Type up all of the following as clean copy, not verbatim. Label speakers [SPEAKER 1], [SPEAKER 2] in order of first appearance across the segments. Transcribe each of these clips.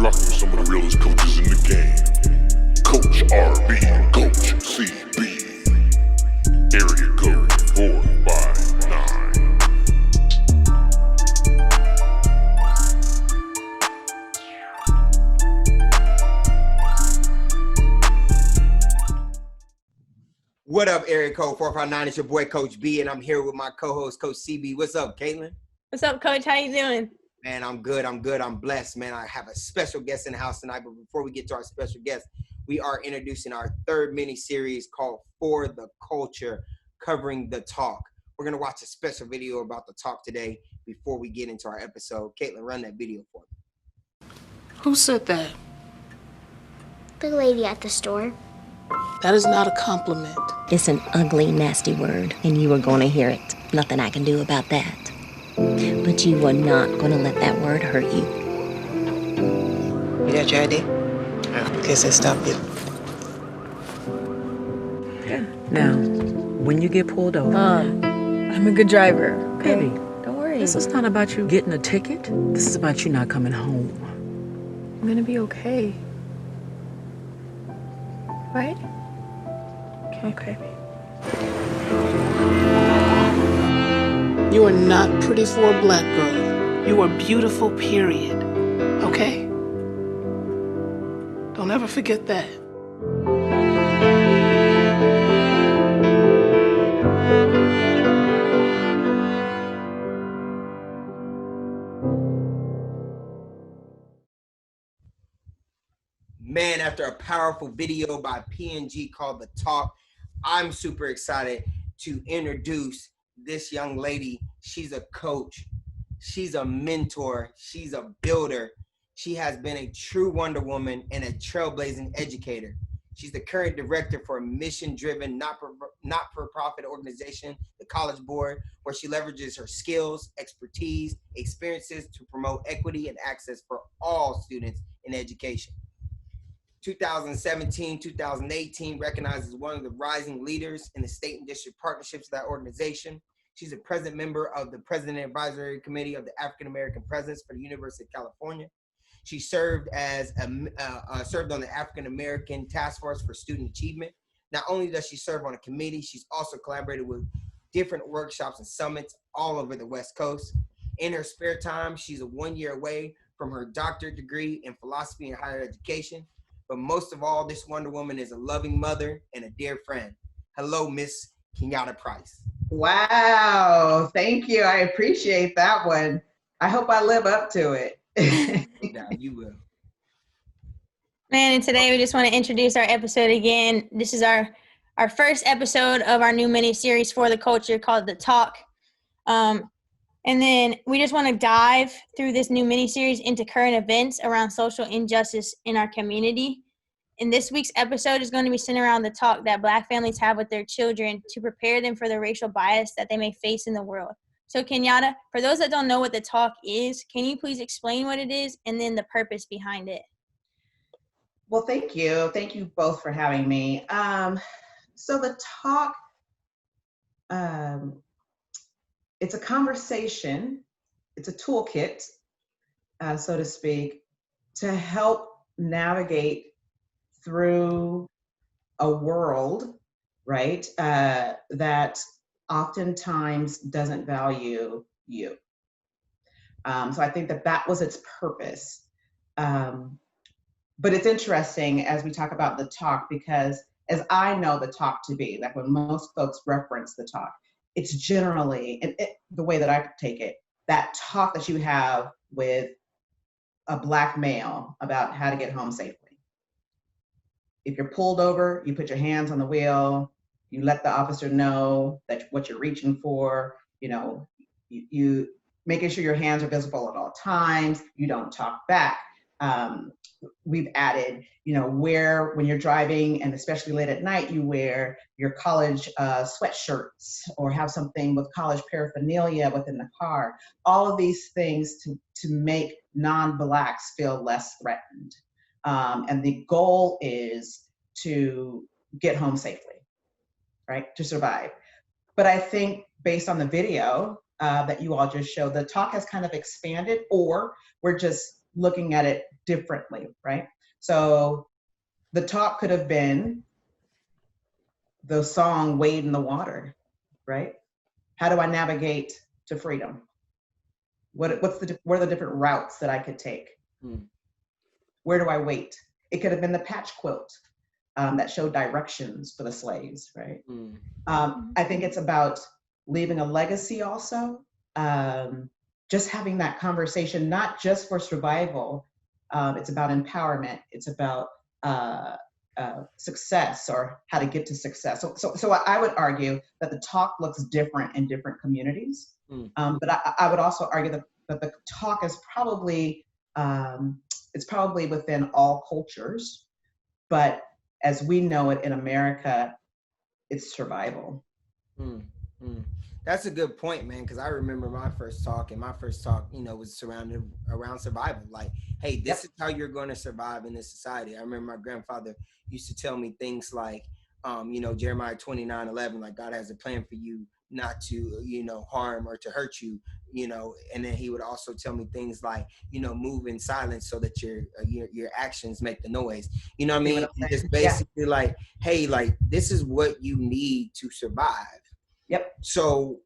[SPEAKER 1] rocking with some of the realest coaches in the game. Coach RB and Coach CB. Area code 459.
[SPEAKER 2] What up, area code 459? It's your boy Coach B, and I'm here with my co-host Coach CB. What's up, Caitlin?
[SPEAKER 3] What's up, Coach? How you doing?
[SPEAKER 2] Man, I'm good. I'm blessed, man. I have a special guest in the house tonight, but before we get to our special guest, we are introducing our third mini-series called For the Culture, covering the talk. We're going to watch a special video about the talk today before we get into our episode. Caitlin, run that video for me.
[SPEAKER 4] Who said that?
[SPEAKER 5] The lady at the store.
[SPEAKER 4] That is not a compliment.
[SPEAKER 6] It's an ugly, nasty word, and you are going to hear it. Nothing I can do about that. But you are not going to let that word hurt you.
[SPEAKER 7] You got your ID? Yeah. Guess they stopped you.
[SPEAKER 8] Yeah. Now, when you get pulled over...
[SPEAKER 3] I'm a good driver. Okay?
[SPEAKER 8] Baby,
[SPEAKER 3] don't worry.
[SPEAKER 8] This is not about you getting a ticket. This is about you not coming home.
[SPEAKER 3] I'm gonna be okay. Right? Okay.
[SPEAKER 4] You are not pretty for a black girl. You are beautiful, period. Okay? Don't ever forget that.
[SPEAKER 2] Man, after a powerful video by PNG called The Talk, I'm super excited to introduce this young lady. She's a coach. She's a mentor. She's a builder. She has been a true Wonder Woman and a trailblazing educator. She's the current director for a mission-driven, not-for-profit organization, the College Board, where she leverages her skills, expertise, experiences to promote equity and access for all students in education. 2017-2018 recognized as one of the rising leaders in the state and district partnerships of that organization. She's a present member of the President Advisory Committee of the African American Presidents for the University of California. She served on the African American Task Force for Student Achievement. Not only does she serve on a committee, she's also collaborated with different workshops and summits all over the West Coast. In her spare time, she's 1 year away from her doctorate degree in philosophy and higher education. But most of all, this Wonder Woman is a loving mother and a dear friend. Hello, Miss Kenyatta Price.
[SPEAKER 9] Wow, thank you. I appreciate that one. I hope I live up to it.
[SPEAKER 2] Yeah, you will.
[SPEAKER 3] Man, and today we just want to introduce our episode again. This is our first episode of our new mini-series For the Culture called The Talk. And then we just want to dive through this new mini-series into current events around social injustice in our community. And this week's episode is going to be centered around the talk that Black families have with their children to prepare them for the racial bias that they may face in the world. So Kenyatta, for those that don't know what the talk is, can you please explain what it is and then the purpose behind it?
[SPEAKER 9] Well, thank you. Thank you both for having me. So the talk, it's a conversation, it's a toolkit, so to speak, to help navigate through a world, right, that oftentimes doesn't value you. So I think that was its purpose. But it's interesting as we talk about the talk, because as I know the talk to be, like when most folks reference the talk, it's generally, the way that I take it, that talk that you have with a Black male about how to get home safely. If you're pulled over, you put your hands on the wheel, you let the officer know that what you're reaching for, you making sure your hands are visible at all times, you don't talk back. We've added, when you're driving, and especially late at night, you wear your college sweatshirts or have something with college paraphernalia within the car. All of these things to make non-Blacks feel less threatened. And the goal is to get home safely, right? To survive. But I think based on the video that you all just showed, the talk has kind of expanded, or we're just looking at it differently, right? So the talk could have been the song Wade in the Water, right? How do I navigate to freedom? What are the different routes that I could take? Where do I wait? It could have been the patch quilt that showed directions for the slaves, right? I think it's about leaving a legacy also. Just having that conversation, not just for survival. It's about empowerment. It's about success, or how to get to success. So I would argue that the talk looks different in different communities. But I would also argue that the talk is probably, it's probably within all cultures, but as we know it in America, it's survival.
[SPEAKER 2] That's a good point, man, because I remember my first talk, was surrounded around survival. Like, hey, this is how you're going to survive in this society. I remember my grandfather used to tell me things like, Jeremiah 29:11, like, God has a plan for you, not to, harm or to hurt you, and then he would also tell me things like, move in silence so that your actions make the noise. You know what I mean? It's basically like, hey, like, this is what you need to survive.
[SPEAKER 9] Yep.
[SPEAKER 2] So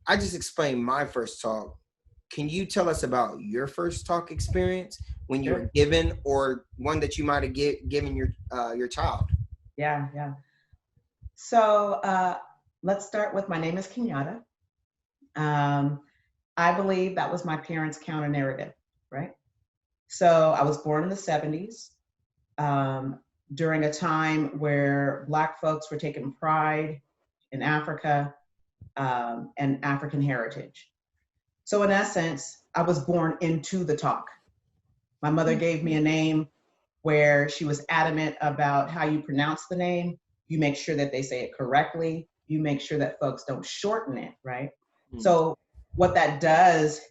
[SPEAKER 2] I just explained my first talk. Can you tell us about your first talk experience when you were given, or one that you might have given your child?
[SPEAKER 9] Yeah. So let's start with, my name is Kenyatta. I believe that was my parents' counter narrative, right? So I was born in the 70s, during a time where Black folks were taking pride in Africa and African heritage. So in essence, I was born into the talk. My mother gave me a name where she was adamant about how you pronounce the name. You make sure that they say it correctly. You make sure that folks don't shorten it, right? So what that does,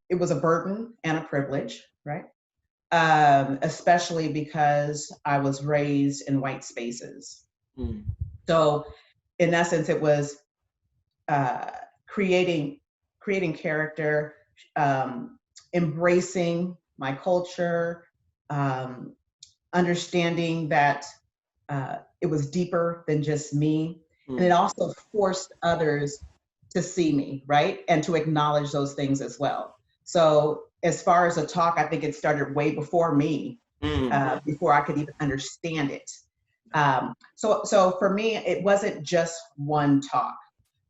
[SPEAKER 9] it was a burden and a privilege, right? Especially because I was raised in white spaces. So in essence, it was creating character, embracing my culture, understanding that it was deeper than just me. And it also forced others to see me, right? And to acknowledge those things as well. So as far as a talk, I think it started way before me, before I could even understand it. So for me, it wasn't just one talk.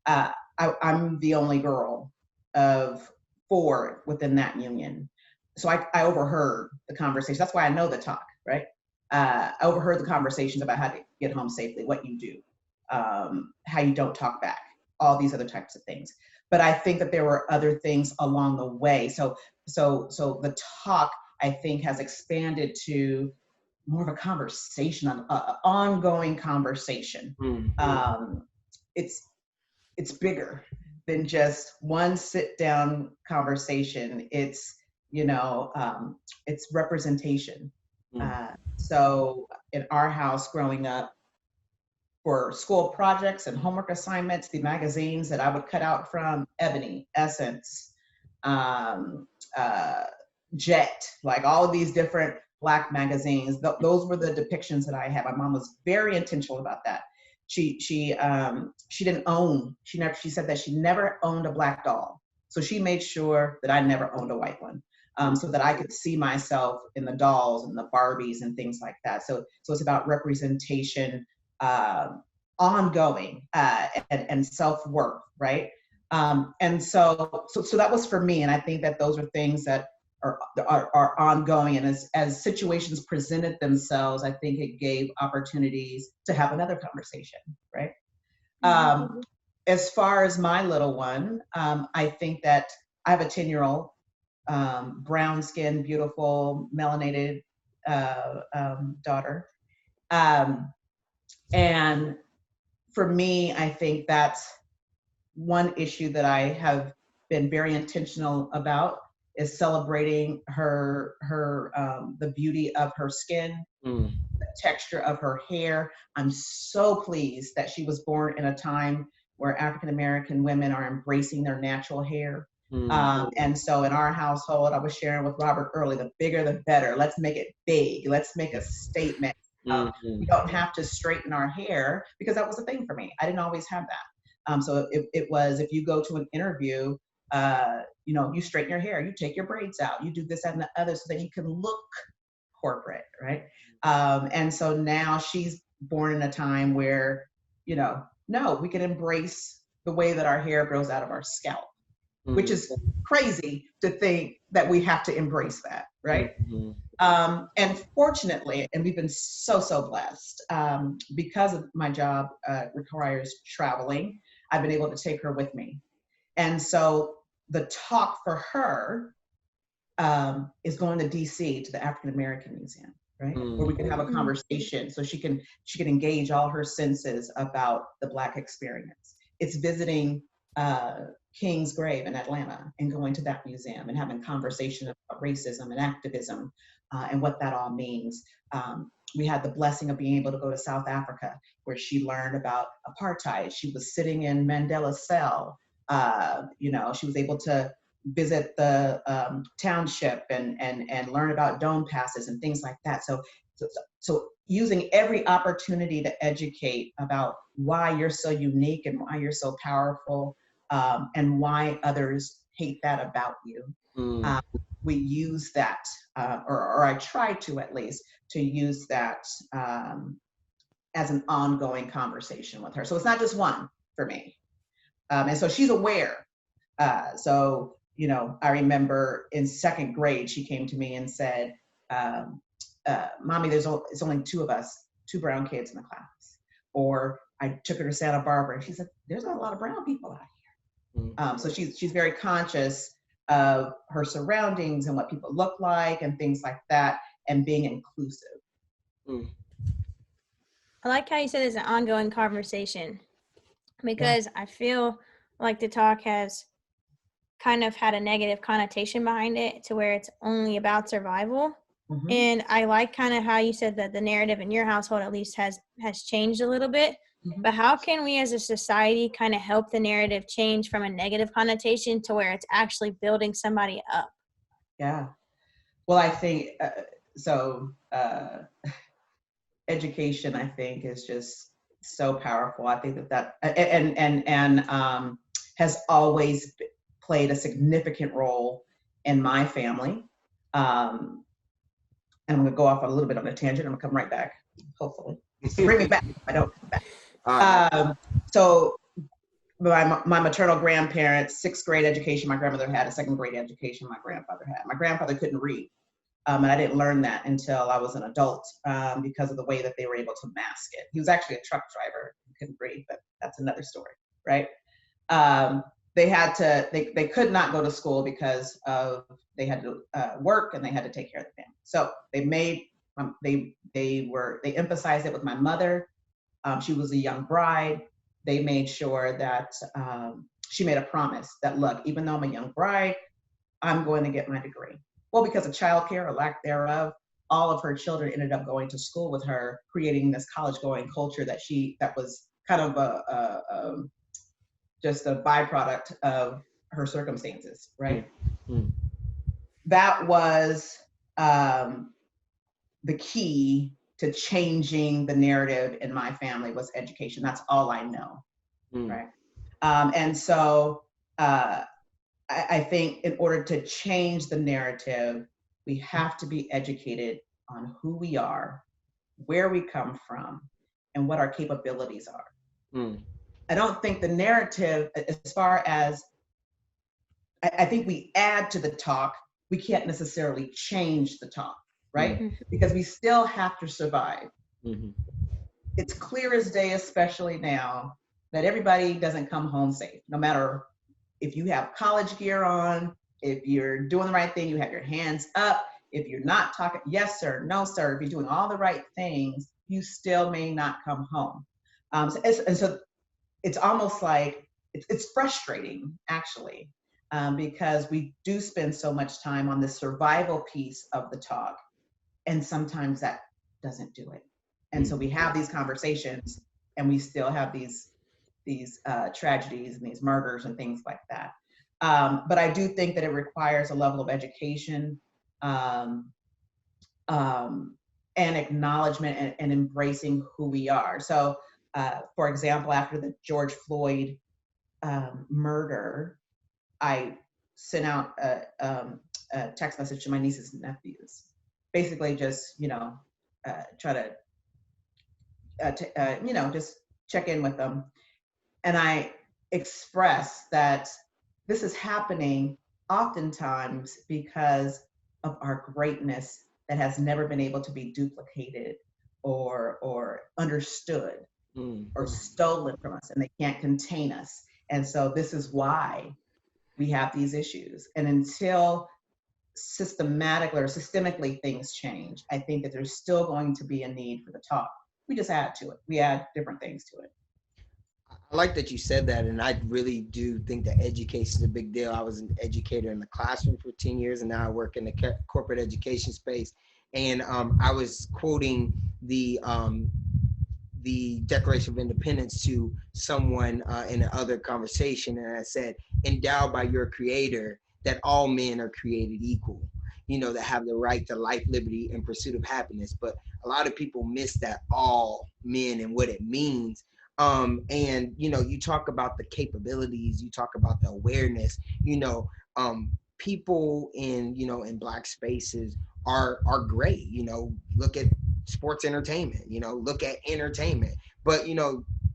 [SPEAKER 9] I'm the only girl of 4 within that union. So I overheard the conversation. That's why I know the talk, right? I overheard the conversations about how to get home safely, what you do, how you don't talk back, all these other types of things. But I think that there were other things along the way. So the talk, I think, has expanded to more of a conversation, an ongoing conversation. It's bigger than just one sit-down conversation. It's it's representation. So in our house growing up, for school projects and homework assignments, the magazines that I would cut out from, Ebony, Essence, Jet, like all of these different Black magazines, those were the depictions that I had. My mom was very intentional about that. She didn't own, she said that she never owned a Black doll. So she made sure that I never owned a white one. So that I could see myself in the dolls and the Barbies and things like that. So it's about representation, ongoing, and self-worth, right? And so that was for me. And I think that those are things that are ongoing. And as situations presented themselves, I think it gave opportunities to have another conversation, right? As far as my little one, I think that I have a 10-year-old, brown skin, beautiful, melanated daughter. And for me, I think that's one issue that I have been very intentional about, is celebrating her the beauty of her skin, the texture of her hair. I'm so pleased that she was born in a time where African American women are embracing their natural hair. And so in our household, I was sharing with Robert early, the bigger the better. Let's make it big. Let's make a statement. We don't have to straighten our hair, because that was a thing for me. I didn't always have that. So it was, if you go to an interview, you straighten your hair, you take your braids out, you do this, that, and the other, so that you can look corporate, right? And so now she's born in a time where, no, we can embrace the way that our hair grows out of our scalp, which is crazy to think that we have to embrace that, right? And fortunately, and we've been so blessed, because of my job requires traveling, I've been able to take her with me. And so the talk for her is going to DC to the African American Museum, right? Where we can have a conversation, so she can engage all her senses about the Black experience. It's visiting King's grave in Atlanta and going to that museum and having conversation about racism and activism and what that all means. We had the blessing of being able to go to South Africa, where she learned about apartheid. She was sitting in Mandela's cell. She was able to visit the township and learn about dome passes and things like that. So using every opportunity to educate about why you're so unique and why you're so powerful, and why others hate that about you. We use that, or I try to, at least, to use that as an ongoing conversation with her. So it's not just one for me. And so she's aware. I remember in second grade, she came to me and said, Mommy, it's only two of us, two brown kids in the class. Or I took her to Santa Barbara and she said, there's not a lot of brown people out here. So she's very conscious of her surroundings and what people look like and things like that, and being inclusive.
[SPEAKER 3] I like how you said it's an ongoing conversation, because I feel like the talk has kind of had a negative connotation behind it, to where it's only about survival. And I like kind of how you said that the narrative in your household at least has changed a little bit. But how can we as a society kind of help the narrative change from a negative connotation to where it's actually building somebody up?
[SPEAKER 9] Yeah. Well, I think education, I think, is just so powerful. I think that has always played a significant role in my family. And I'm going to go off on a little bit of a tangent. I'm going to come right back, hopefully. Bring me back if I don't come back. So my maternal grandparents, 6th grade education my grandmother had, a 2nd grade education my grandfather had. My grandfather couldn't read. And I didn't learn that until I was an adult, because of the way that they were able to mask it. He was actually a truck driver. He couldn't read, but that's another story, right? They could not go to school because they had to work and they had to take care of the family. So they emphasized it with my mother. She was a young bride. They made sure that she made a promise that, look, even though I'm a young bride, I'm going to get my degree. Well, because of childcare or lack thereof, all of her children ended up going to school with her, creating this college-going culture that was kind of just a byproduct of her circumstances, right? That was the key to changing the narrative in my family, was education. That's all I know, right? And so I think in order to change the narrative, we have to be educated on who we are, where we come from, and what our capabilities are. I don't think the narrative, as far as, I think we add to the talk, we can't necessarily change the talk, right? Because we still have to survive. It's clear as day, especially now, that everybody doesn't come home safe, no matter if you have college gear on, if you're doing the right thing, you have your hands up. If you're not talking, yes, sir, no, sir, if you're doing all the right things, you still may not come home. So it's almost like, it's frustrating, actually, because we do spend so much time on the survival piece of the talk, and sometimes that doesn't do it. And so we have these conversations, and we still have these tragedies and these murders and things like that. But I do think that it requires a level of education and acknowledgement and embracing who we are. So, for example, after the George Floyd murder, I sent out a text message to my nieces and nephews, basically just, try to, just check in with them. And I express that this is happening oftentimes because of our greatness that has never been able to be duplicated or understood or stolen from us, and they can't contain us. And so this is why we have these issues. And until systematically or systemically things change, I think that there's still going to be a need for the talk. We just add to it. We add different things to it.
[SPEAKER 2] I like that you said that, and I really do think that education is a big deal. I was an educator in the classroom for 10 years, and now I work in the corporate education space. And I was quoting the Declaration of Independence to someone in another conversation, and I said, endowed by your creator, that all men are created equal, that have the right to life, liberty, and pursuit of happiness. But a lot of people miss that all men and what it means. And you talk about the capabilities, you talk about the awareness, people in Black spaces are great. Look at sports entertainment, look at entertainment, but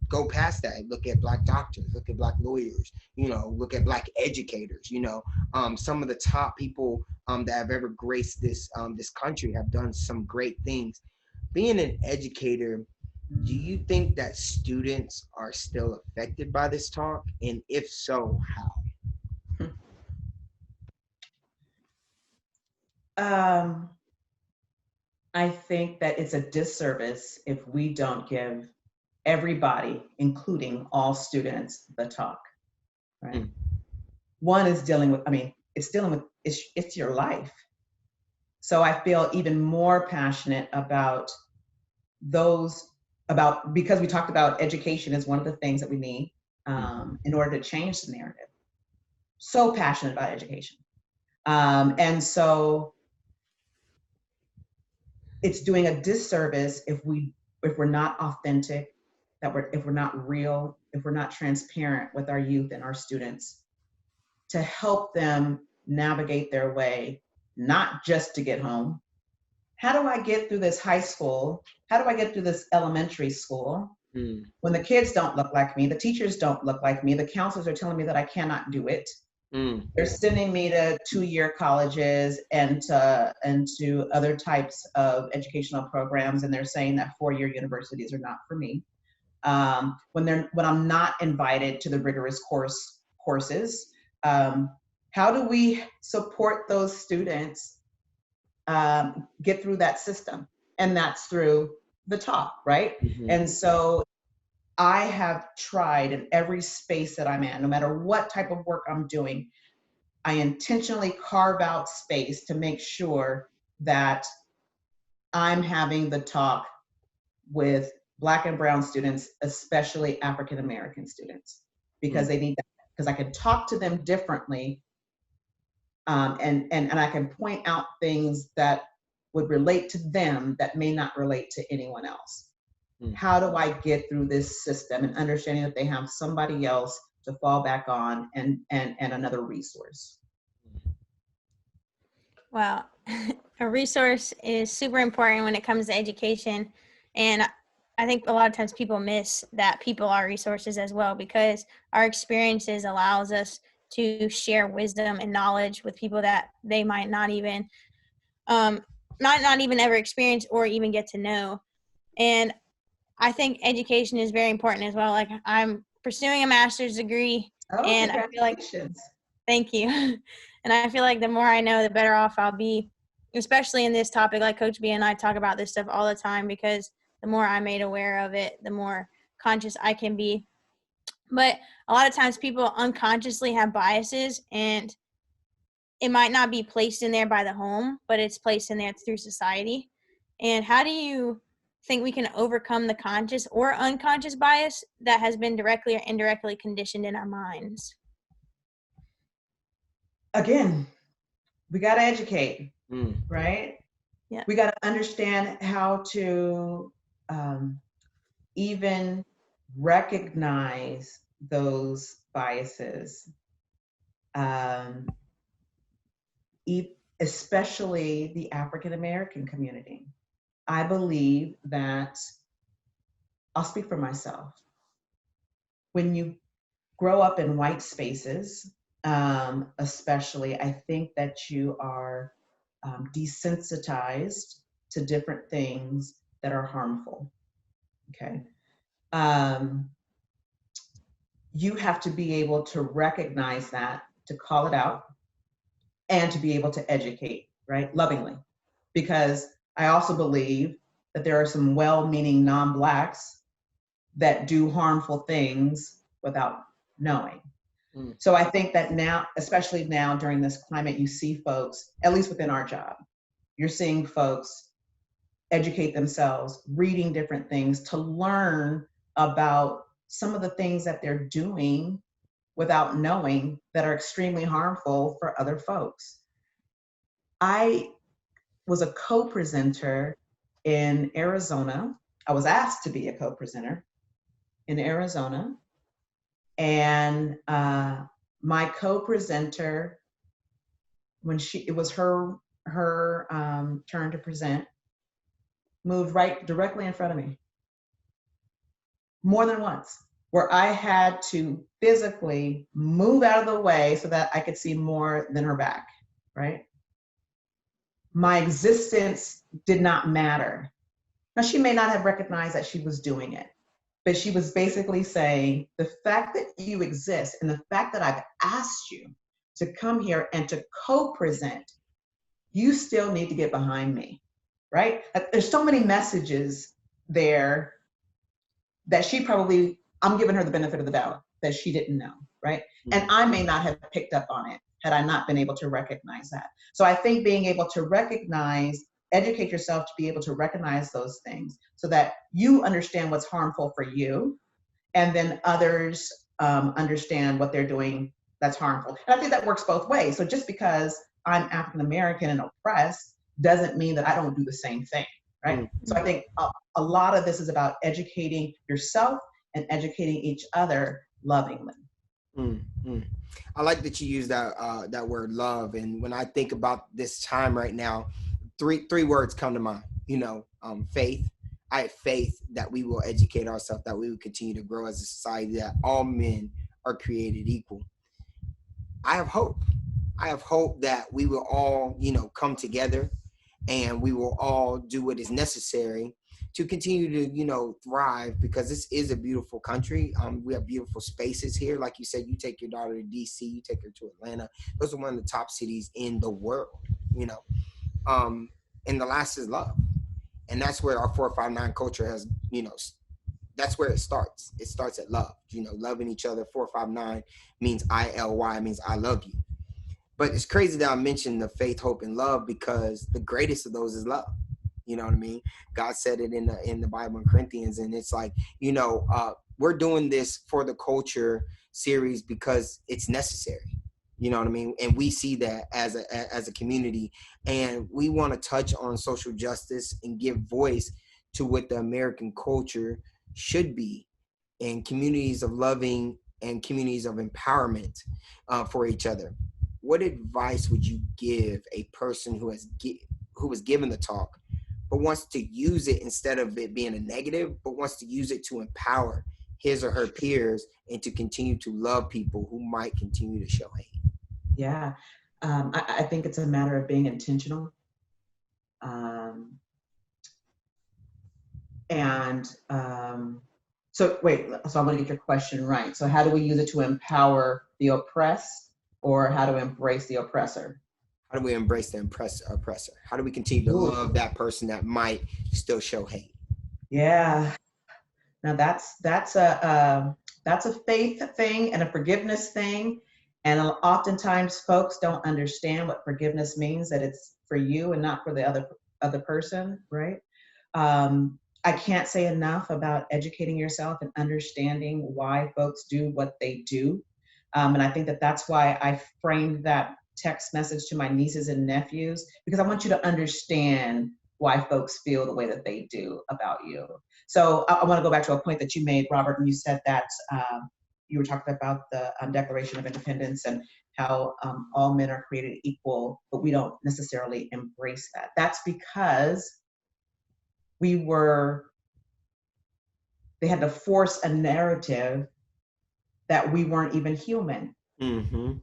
[SPEAKER 2] go past that, look at Black doctors, look at Black lawyers, look at Black educators. Some of the top people that have ever graced this country have done some great things. Being an educator, do you think that students are still affected by this talk? And if so, how?
[SPEAKER 9] I think that it's a disservice if we don't give everybody, including all students, the talk, right? One is dealing with, it's your life. So I feel even more passionate about because we talked about education is one of the things that we need in order to change the narrative. So passionate about education. And so it's doing a disservice if we're not authentic, if we're not real, if we're not transparent with our youth and our students to help them navigate their way, not just to get home. How do I get through this high school? How do I get through this elementary school when the kids don't look like me, the teachers don't look like me, the counselors are telling me that I cannot do it? They're sending me to 2-year colleges and to other types of educational programs, and they're saying that 4-year universities are not for me. When I'm not invited to the rigorous courses, how do we support those students get through that system? And that's through the talk, right? And so I have tried in every space that I'm in, no matter what type of work I'm doing, I intentionally carve out space to make sure that I'm having the talk with Black and brown students, especially African American students, because they need that, because I can talk to them differently, and I can point out things that would relate to them that may not relate to anyone else. How do I get through this system, and understanding that they have somebody else to fall back on and another resource?
[SPEAKER 3] Well, a resource is super important when it comes to education. And I think a lot of times people miss that people are resources as well, because our experiences allows us to share wisdom and knowledge with people that they might not even not even ever experience or even get to know. And I think education is very important as well. Like, I'm pursuing a master's degree, and I feel like, thank you. And I feel like the more I know, the better off I'll be, especially in this topic. Like Coach B and I talk about this stuff all the time, because the more I'm made aware of it, the more conscious I can be. But a lot of times people unconsciously have biases, and it might not be placed in there by the home, but it's placed in there through society. And how do you think we can overcome the conscious or unconscious bias that has been directly or indirectly conditioned in our minds?
[SPEAKER 9] again, we got to educate,
[SPEAKER 2] Mm.
[SPEAKER 9] right?
[SPEAKER 3] Yeah.
[SPEAKER 9] We got to understand how to even recognize those biases, especially the African American community. I believe that, I'll speak for myself. When you grow up in white spaces, especially, I think that you are desensitized to different things that are harmful. Okay. You have to be able to recognize that, to call it out, and to be able to educate, right? Lovingly. Because I also believe that there are some well-meaning non-Blacks that do harmful things without knowing.
[SPEAKER 2] Mm.
[SPEAKER 9] So I think that now, especially now during this climate, you see folks, at least within our job, you're seeing folks educate themselves, reading different things to learn about some of the things that they're doing without knowing that are extremely harmful for other folks. I was a co-presenter in Arizona. I was asked to be a co-presenter in Arizona. And my co-presenter, when it was her turn to present, moved right directly in front of me. More than once, where I had to physically move out of the way so that I could see more than her back, right? My existence did not matter. Now, she may not have recognized that she was doing it, but she was basically saying, the fact that you exist and the fact that I've asked you to come here and to co-present, you still need to get behind me, right? There's so many messages there that she probably, I'm giving her the benefit of the doubt that she didn't know, right? And I may not have picked up on it had I not been able to recognize that. So I think being able to recognize, educate yourself to be able to recognize those things so that you understand what's harmful for you, and then others understand what they're doing that's harmful. And I think that works both ways. So just because I'm African American and oppressed doesn't mean that I don't do the same thing, right? Mm-hmm. So I think a lot of this is about educating yourself and educating each other lovingly.
[SPEAKER 2] Mm-hmm. I like that you use that word love. And when I think about this time right now, three words come to mind. Faith. I have faith that we will educate ourselves, that we will continue to grow as a society, that all men are created equal. I have hope. I have hope that we will all, come together and we will all do what is necessary to continue to, thrive, because this is a beautiful country. We have beautiful spaces here. Like you said, you take your daughter to DC, you take her to Atlanta. Those are one of the top cities in the world, and the last is love. And that's where our 459 culture has, that's where it starts. It starts at love, loving each other. 459 means ILY, means I love you. But it's crazy that I mentioned the faith, hope, and love, because the greatest of those is love. You know what I mean? God said it in the Bible in Corinthians, and it's like, we're doing this for the culture series because it's necessary. You know what I mean? And we see that as a community, and we want to touch on social justice and give voice to what the American culture should be, in communities of loving and communities of empowerment for each other. What advice would you give a person who was given the talk, but wants to use it instead of it being a negative, but wants to use it to empower his or her peers and to continue to love people who might continue to show hate?
[SPEAKER 9] Yeah, I think it's a matter of being intentional. So I want to get your question right. So how do we use it to empower the oppressed, or how to embrace the oppressor?
[SPEAKER 2] How do we embrace the oppressor? How do we continue to love that person that might still show hate?
[SPEAKER 9] Yeah. Now that's a faith thing and a forgiveness thing. And oftentimes folks don't understand what forgiveness means, that it's for you and not for the other person, right? I can't say enough about educating yourself and understanding why folks do what they do. And I think that that's why I framed that text message to my nieces and nephews, because I want you to understand why folks feel the way that they do about you. So I want to go back to a point that you made, Robert, and you said that you were talking about the Declaration of Independence and how all men are created equal, but we don't necessarily embrace that. That's because they had to force a narrative that we weren't even human.
[SPEAKER 2] Mm-hmm.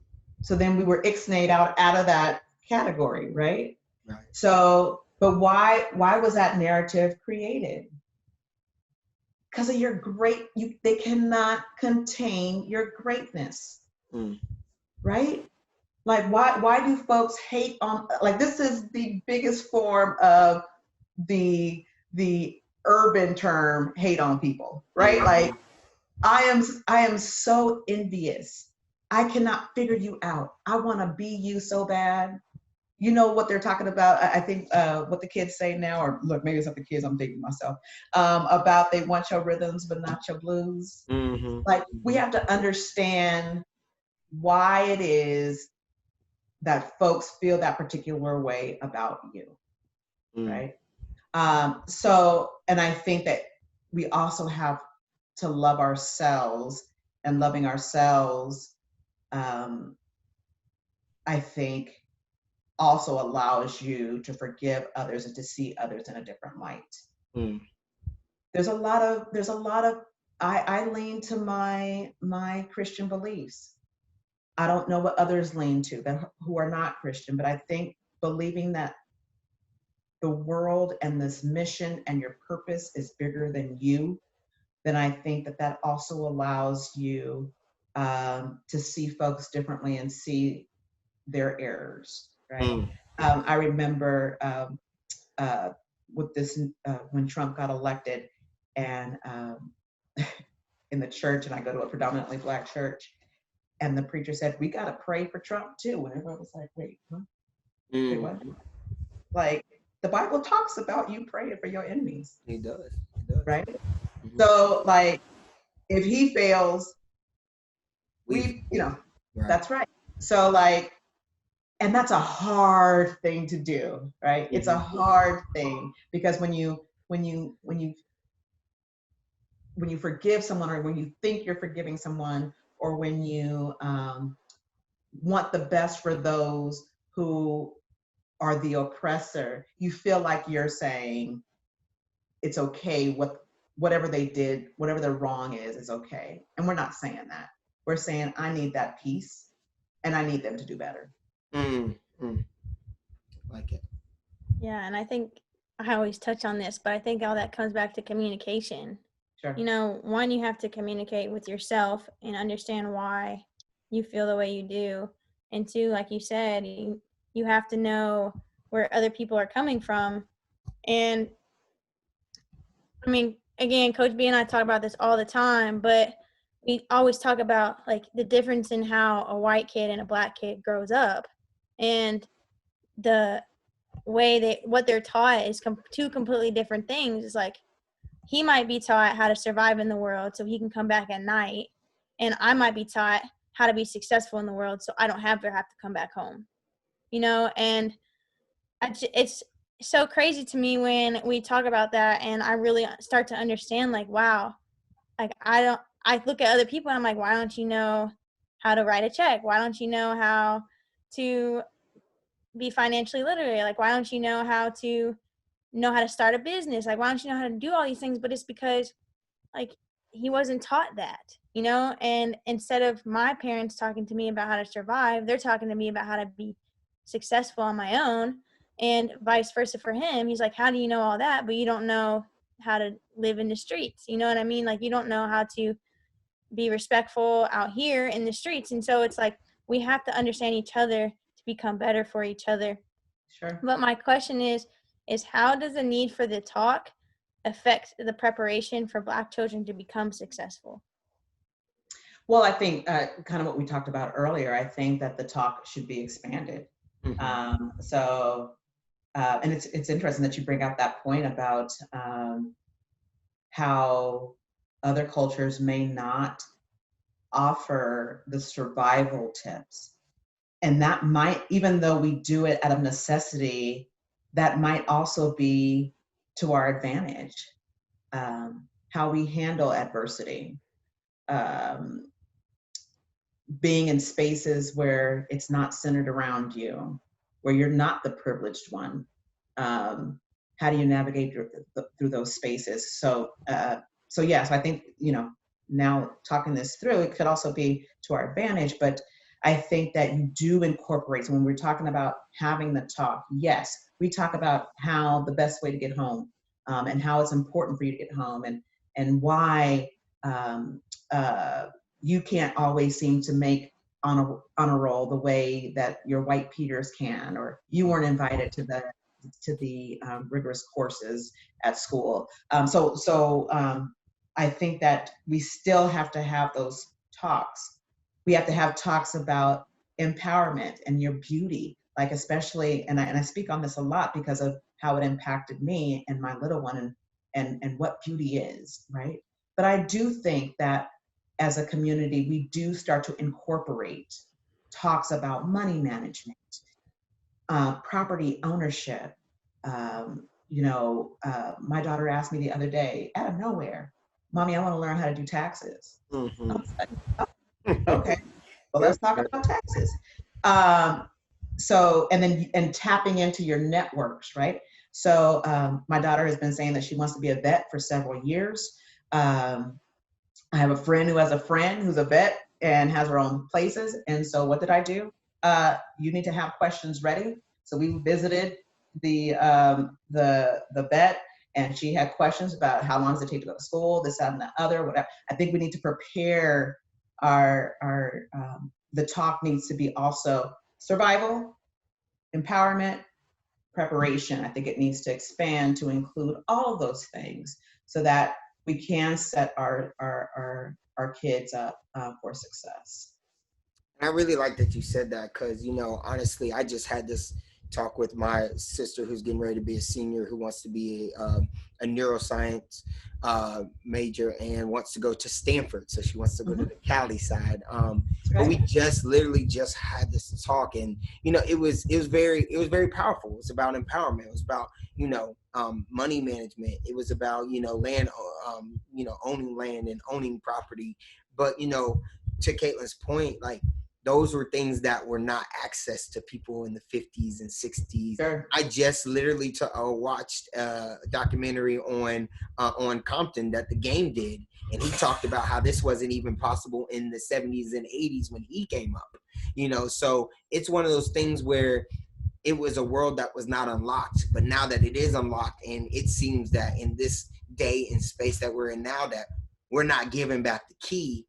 [SPEAKER 9] So then we were ixnayed out of that category, right?
[SPEAKER 2] Right.
[SPEAKER 9] So, but why was that narrative created? Because of your they cannot contain your greatness, right? Like, why do folks hate on, like, this is the biggest form of the urban term hate on people, right?
[SPEAKER 2] Mm-hmm.
[SPEAKER 9] Like, I am so envious. I cannot figure you out. I want to be you so bad. You know what they're talking about? I think what the kids say now, or look, maybe it's not the kids, I'm dating myself, about they want your rhythms, but not your blues.
[SPEAKER 2] Mm-hmm.
[SPEAKER 9] Like, we have to understand why it is that folks feel that particular way about you, right? So, and I think that we also have to love ourselves, and loving ourselves, I think, also allows you to forgive others and to see others in a different light. There's a lot of I lean to my Christian beliefs. I don't know what others lean to who are not Christian, but I think believing that the world and this mission and your purpose is bigger than you, then I think that also allows you to see folks differently and see their errors, right? I remember with this when Trump got elected, and in the church, and I go to a predominantly Black church, and the preacher said, "We got to pray for Trump too." And everyone was like, "Wait, huh? Wait, what?" Like, the Bible talks about you praying for your enemies.
[SPEAKER 2] He does.
[SPEAKER 9] Right? Mm-hmm. So, like, if he fails, we right. That's right. So, like, and that's a hard thing to do, right? Mm-hmm. It's a hard thing, because when you forgive someone, or when you think you're forgiving someone, or when you want the best for those who are the oppressor, you feel like you're saying it's okay, whatever they did, whatever their wrong is okay. And we're not saying that. We're saying, I need that peace, and I need them to do better.
[SPEAKER 2] Like it.
[SPEAKER 3] Yeah, and I think I always touch on this, but I think all that comes back to communication.
[SPEAKER 9] Sure.
[SPEAKER 3] You know, one, you have to communicate with yourself and understand why you feel the way you do. And two, like you said, you have to know where other people are coming from. And I mean, again, Coach B and I talk about this all the time, but we always talk about, like, the difference in how a white kid and a Black kid grows up, and the way what they're taught is two completely different things. It's like, he might be taught how to survive in the world so he can come back at night, and I might be taught how to be successful in the world so I don't have to come back home, you know? And it's so crazy to me when we talk about that, and I really start to understand, like, wow, like, I look at other people and I'm like, why don't you know how to write a check? Why don't you know how to be financially literate? Like, why don't you know how to start a business? Like, why don't you know how to do all these things? But it's because, like, he wasn't taught that, you know? And instead of my parents talking to me about how to survive, they're talking to me about how to be successful on my own, and vice versa for him. He's like, how do you know all that, but you don't know how to live in the streets? You know what I mean? Like, you don't know how to be respectful out here in the streets. And so it's like, we have to understand each other to become better for each other.
[SPEAKER 9] Sure.
[SPEAKER 3] But my question is how does the need for the talk affect the preparation for Black children to become successful?
[SPEAKER 9] Well, I think kind of what we talked about earlier, I think that the talk should be expanded. Mm-hmm. And it's interesting that you bring up that point about how other cultures may not offer the survival tips And that might, even though we do it out of necessity, that might also be to our advantage. How we handle adversity, being in spaces where it's not centered around you, where you're not the privileged one. How do you navigate through those spaces? So yes, I think, now talking this through, it could also be to our advantage, but I think that you do incorporate. So when we're talking about having the talk, yes, we talk about how the best way to get home, and how it's important for you to get home, and why you can't always seem to make on a roll the way that your white Peters can, or you weren't invited to the rigorous courses at school. So I think that we still have to have those talks. We have to have talks about empowerment and your beauty, like especially, and I speak on this a lot because of how it impacted me and my little one, and what beauty is, right? But I do think that as a community, we do start to incorporate talks about money management, property ownership. My daughter asked me the other day, out of nowhere, "Mommy, I want to learn how to do taxes."
[SPEAKER 2] Mm-hmm.
[SPEAKER 9] I was like, "Oh, okay, well, let's talk about taxes." So, and tapping into your networks, right? So my daughter has been saying that she wants to be a vet for several years. I have a friend who has a friend who's a vet and has her own places. And so what did I do? You need to have questions ready. So we visited the vet, and she had questions about how long does it take to go to school, this, that, and the other, whatever. I think we need to prepare the talk needs to be also survival, empowerment, preparation. I think it needs to expand to include all of those things so that we can set our kids up for success.
[SPEAKER 2] And I really like that you said that because, honestly, I just had this talk with my sister who's getting ready to be a senior, who wants to be a neuroscience major and wants to go to Stanford. So she wants to go to the Cali side. But we literally just had this talk, and it was very powerful. It was about empowerment. It was about money management. It was about land, owning land and owning property. But to Caitlin's point, like, those were things that were not access to people in the 50s and 60s.
[SPEAKER 9] Sure.
[SPEAKER 2] I just literally watched a documentary on Compton that The Game did, and he talked about how this wasn't even possible in the 70s and 80s when he came up. So it's one of those things where it was a world that was not unlocked, but now that it is unlocked, and it seems that in this day and space that we're in now, that we're not giving back the key,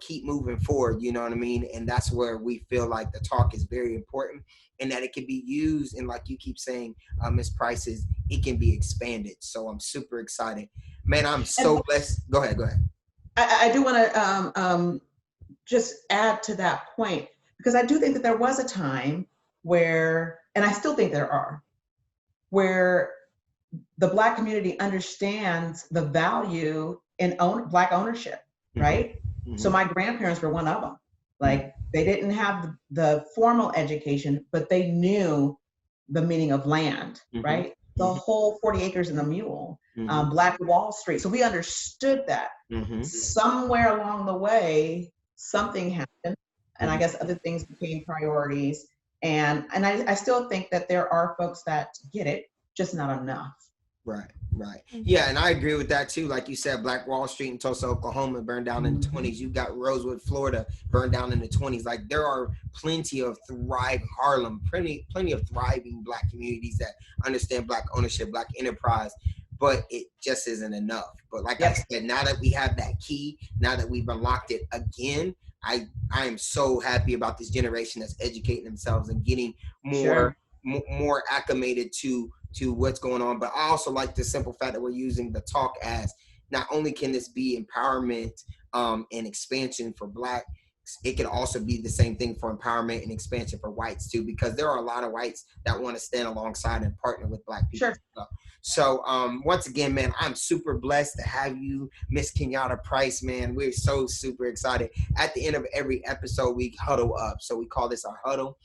[SPEAKER 2] keep moving forward, you know what I mean? And that's where we feel like the talk is very important, and that it can be used, and like you keep saying, Ms. Price, it can be expanded. So I'm super excited. Man, I'm so blessed. Go ahead.
[SPEAKER 9] I do want to just add to that point, because I do think that there was a time where, and I still think there are, where the Black community understands the value in Black ownership, right? Mm-hmm. So my grandparents were one of them. Like, they didn't have the formal education, but they knew the meaning of land, right? The whole 40 acres and a mule, Black Wall Street. So we understood that. Somewhere along the way, something happened, and I guess other things became priorities. And I still think that there are folks that get it, just not enough.
[SPEAKER 2] Right. Yeah, and I agree with that too. Like you said, Black Wall Street in Tulsa, Oklahoma burned down in the 20s. You got Rosewood, Florida burned down in the 20s. Like, there are plenty of thriving Harlem, plenty of thriving Black communities that understand Black ownership, Black enterprise, but it just isn't enough. But like I said, now that we have that key, now that we've unlocked it again, I am so happy about this generation that's educating themselves and getting more acclimated to what's going on. But I also like the simple fact that we're using the talk as, not only can this be empowerment and expansion for Black it can also be the same thing for empowerment and expansion for whites too, because there are a lot of whites that want to stand alongside and partner with Black people.
[SPEAKER 9] Sure.
[SPEAKER 2] So once again, man, I'm super blessed to have you, Miss Kenyatta Price, man. We're so super excited. At the end of every episode, we huddle up. So we call this our huddle.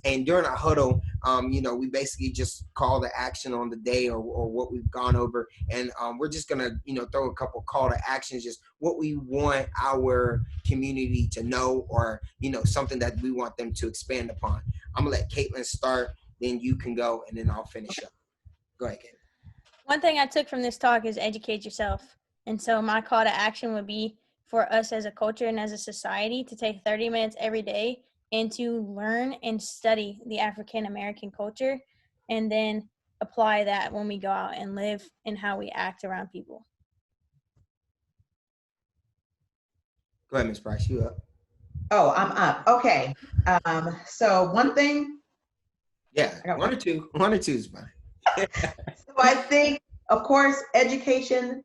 [SPEAKER 2] And during our huddle, we basically just call the action on the day or what we've gone over. And we're just going to, throw a couple call to actions, just what we want our community to know or, something that we want them to expand upon. I'm going to let Caitlin start, then you can go, and then I'll finish up. Go ahead, Caitlin.
[SPEAKER 3] One thing I took from this talk is educate yourself. And so my call to action would be for us as a culture and as a society to take 30 minutes every day and to learn and study the African American culture and then apply that when we go out and live and how we act around people.
[SPEAKER 2] Go ahead, Ms. Price, you up.
[SPEAKER 9] Oh, I'm up. Okay. So one thing.
[SPEAKER 2] Yeah, one or two is fine.
[SPEAKER 9] So I think, of course, education,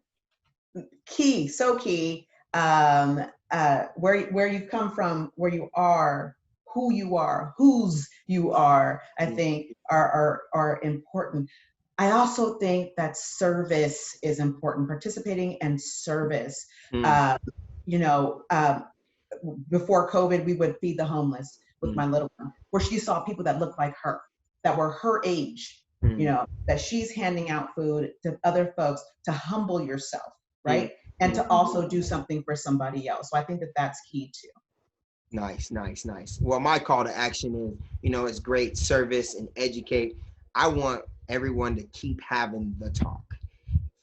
[SPEAKER 9] key, so key. Where you've come from, where you are, who you are, whose you are, I think are important. I also think that service is important, participating and service. Before COVID, we would feed the homeless with my little one, where she saw people that looked like her, that were her age, that she's handing out food to other folks to humble yourself, right? And to also do something for somebody else. So I think that that's key too.
[SPEAKER 2] Nice. Well, my call to action is, it's great service and educate. I want everyone to keep having the talk.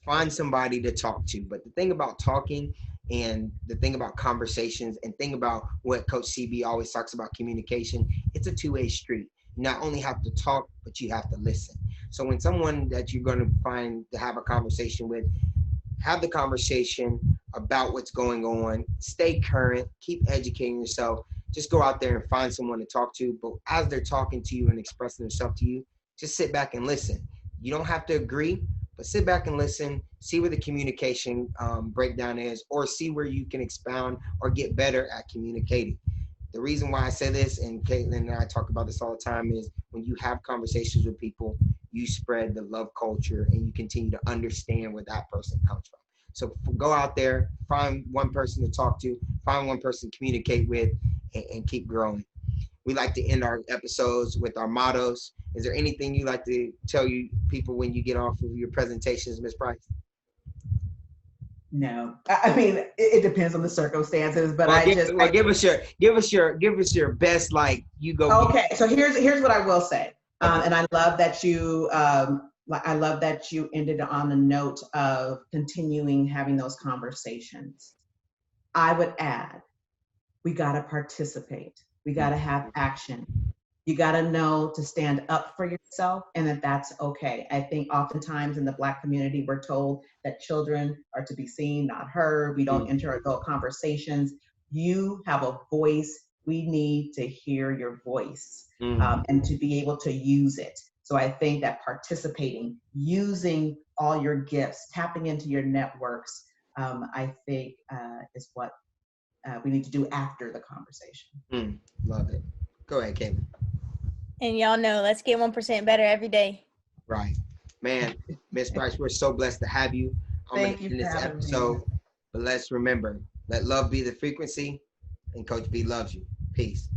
[SPEAKER 2] Find somebody to talk to. But the thing about talking and the thing about conversations and thing about what Coach CB always talks about communication, it's a two-way street. You not only have to talk, but you have to listen. So when someone that you're going to find to have a conversation with, have the conversation about what's going on, stay current, keep educating yourself, just go out there and find someone to talk to. But as they're talking to you and expressing themselves to you, just sit back and listen. You don't have to agree, but sit back and listen, see where the communication breakdown is, or see where you can expound or get better at communicating. The reason why I say this, and Caitlin and I talk about this all the time, is when you have conversations with people, you spread the love culture and you continue to understand where that person comes from. So go out there, find one person to talk to, find one person to communicate with, and keep growing. We like to end our episodes with our mottos. Is there anything you like to tell you people when you get off of your presentations, Ms. Price?
[SPEAKER 9] No, I mean it depends on the circumstances, but
[SPEAKER 2] give us your best, like you go.
[SPEAKER 9] Okay, so here's what I will say, and I love that you ended on a note of continuing having those conversations. I would add, we got to participate. We got to have action. You got to know to stand up for yourself and that that's okay. I think oftentimes in the Black community, we're told that children are to be seen, not heard. We don't enter adult conversations. You have a voice. We need to hear your voice and to be able to use it. So I think that participating, using all your gifts, tapping into your networks, I think is what we need to do after the conversation.
[SPEAKER 2] Love it. Go ahead, Kevin.
[SPEAKER 3] And y'all know, let's get 1% better every day.
[SPEAKER 2] Right. Man, Ms. Price, we're so blessed to have you.
[SPEAKER 9] Thank you for
[SPEAKER 2] this
[SPEAKER 9] having
[SPEAKER 2] episode.
[SPEAKER 9] me.
[SPEAKER 2] But let's remember, let love be the frequency, and Coach B loves you. Peace.